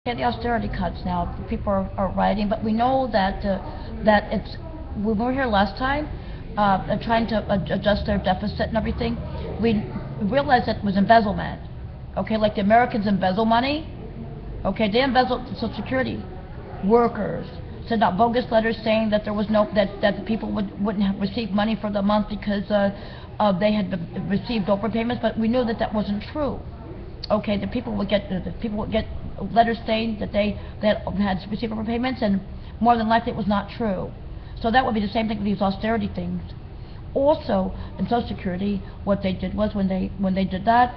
The austerity cuts now, people are rioting, but we know that it's, when we were here last time, trying to adjust their deficit and everything, we realized that it was embezzlement. Okay, like the Americans embezzle money. Okay, they embezzled Social Security. Workers sent out bogus letters saying that there was no, that the people wouldn't have received money for the month because they had received overpayments, but we knew that that wasn't true. Okay, the people would get letters saying that they had received overpayments, and more than likely it was not true. So that would be the same thing with these austerity things. Also, in Social Security, what they did was when they did that,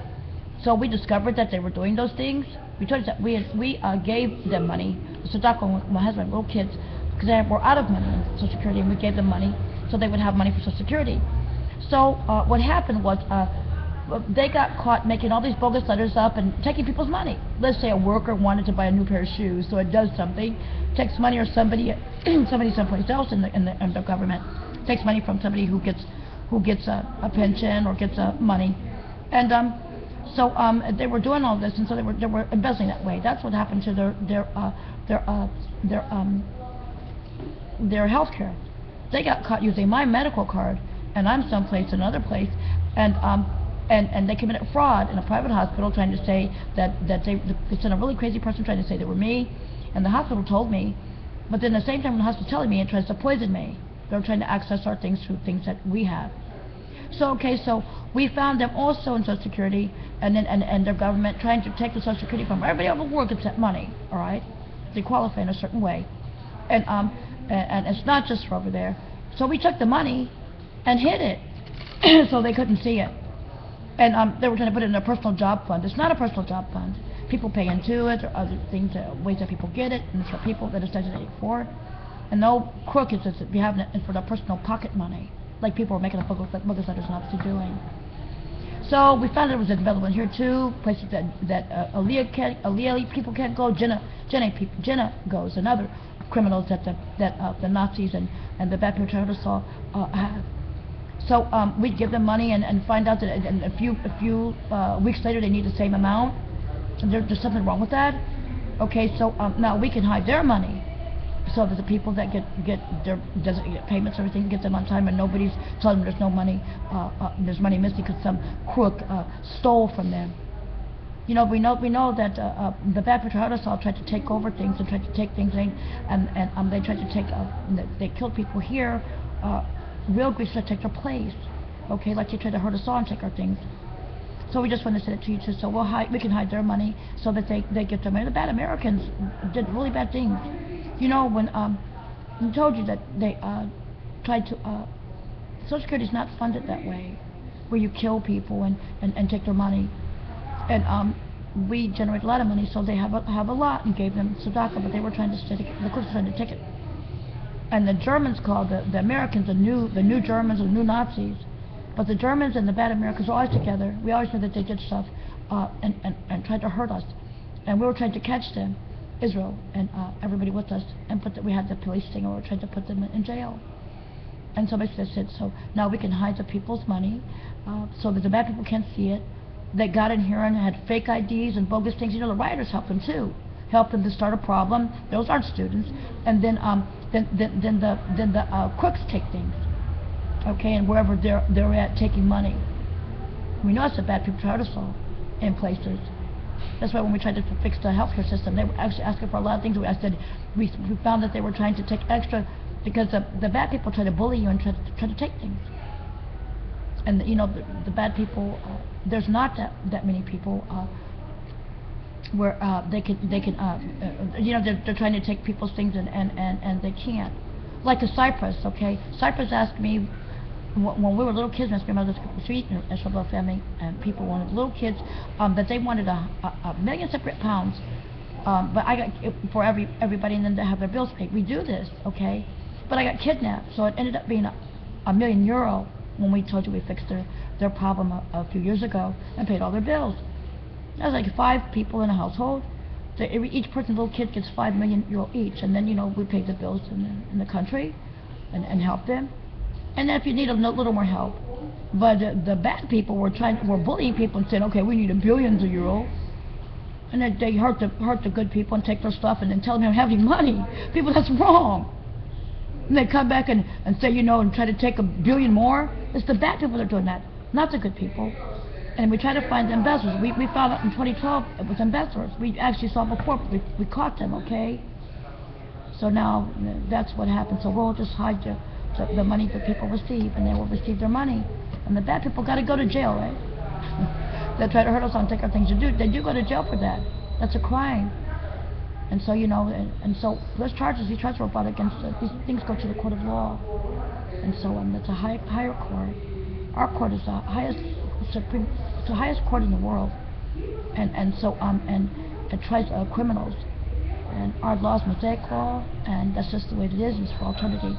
so we discovered that they were doing those things. We told us that we gave them money. So my husband, little kids, because they were out of money in Social Security, and we gave them money so they would have money for Social Security. So what happened was they got caught making all these bogus letters up and taking people's money. Let's say a worker wanted to buy a new pair of shoes, so it does something, takes money, or somebody someplace else in the government takes money from somebody who gets a pension or gets money, and so they were doing all this, and so they were embezzling that way. That's what happened to their health care. They got caught using my medical card, and I'm someplace, another place, and they committed fraud in a private hospital, trying to say that they sent a really crazy person trying to say they were me, and the hospital told me, but then at the same time when the hospital telling me, it tries to poison me. They're trying to access our things through things that we have. So okay, so we found them also in Social Security, and then and their government trying to take the Social Security from everybody over the world gets that money. All right, they qualify in a certain way, and it's not just for over there. So we took the money and hid it so they couldn't see it. And they were trying to put it in a personal job fund. It's not a personal job fund. People pay into it, or other things, ways that people get it, and it's for people that it's designated for. And no crook is just having it for their personal pocket money, like people were making up bogus letters and obviously doing. So we found there was a development here too, places that aaliyahi people can't go, jenai goes, and other criminals that the Nazis and the bad people saw have. So we'd give them money and find out that a few weeks later they need the same amount, and there's something wrong with that. Okay, so now we can hide their money, so that the people that doesn't get payments, everything, get them on time, and nobody's telling them there's no money, there's money missing because some crook stole from them. You know, we know that the bad people tried to take over things and tried to take things in, and they tried to take, they killed people here. Real Greeks tried to take their place. Okay, like they tried to hurt us all and take our things. So we just want to send it to you too, so we can hide their money so that they get their money. The bad Americans did really bad things. You know, when I told you that they tried to, Social Security is not funded that way, where you kill people and take their money. And we generate a lot of money, so they have a lot, and gave them tzedakah, but they were trying to stick it, the crooks were trying to take it. And the Germans called the Americans the new Germans, or the new Nazis. But the Germans and the bad Americans were always together. We always knew that they did stuff and tried to hurt us. And we were trying to catch them, Israel, and everybody with us, and we had the police thing, and we were trying to put them in jail. And somebody said, so now we can hide the people's money so that the bad people can't see it. They got in here and had fake IDs and bogus things. You know, the rioters helped them too. Helped them to start a problem. Those aren't students. And then the crooks take things. Okay, and wherever they're at taking money. We know it's the bad people try to solve in places. That's why when we tried to fix the healthcare system, they were actually asking for a lot of things. We found that they were trying to take extra, because the bad people try to bully you and try to take things. And you know, the bad people, there's not that many people where they can you know, they're trying to take people's things and they can't. Like the Cyprus, okay? Cyprus asked me, when we were little kids, my mother's sweet and SHABBY family, and people wanted little kids, that they wanted a million separate pounds, but I got for everybody, and then to have their bills paid. We do this, okay? But I got kidnapped, so it ended up being a million euro when we told you we fixed their problem a few years ago and paid all their bills. That was like 5 people in a household. Each person, little kid, gets 5 million euro each, and then, you know, we paid the bills in the country and helped them. And then if you need a little more help, but the bad people were bullying people and saying, okay, we need billions of euro. And they hurt the good people and take their stuff and then tell them they don't have any money. People, that's wrong. And they come back and say, you know, and try to take $1 billion more. It's the bad people that are doing that, not the good people. And we try to find the embezzlers. We found out in 2012 it was embezzlers. We actually saw before, but we caught them, okay? So now that's what happened. So we'll just hide the money that people receive, and they will receive their money. And the bad people got to go to jail, right? They try to hurt us and take our things. They do go to jail for that. That's a crime. And so, you know, and so those charges, these charges were brought against these things go to the court of law. And so that's a higher court. Our court is the highest it's the highest court in the world. And so it tries criminals. And our law is Mosaic law, and that's just the way it is. It's for alternity.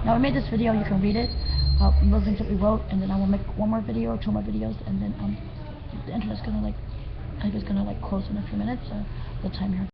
Now, I made this video. You can read it. Those things that we wrote, and then I will make one more video or 2 more videos, and then the internet's gonna I think it's gonna close in a few minutes. The time here.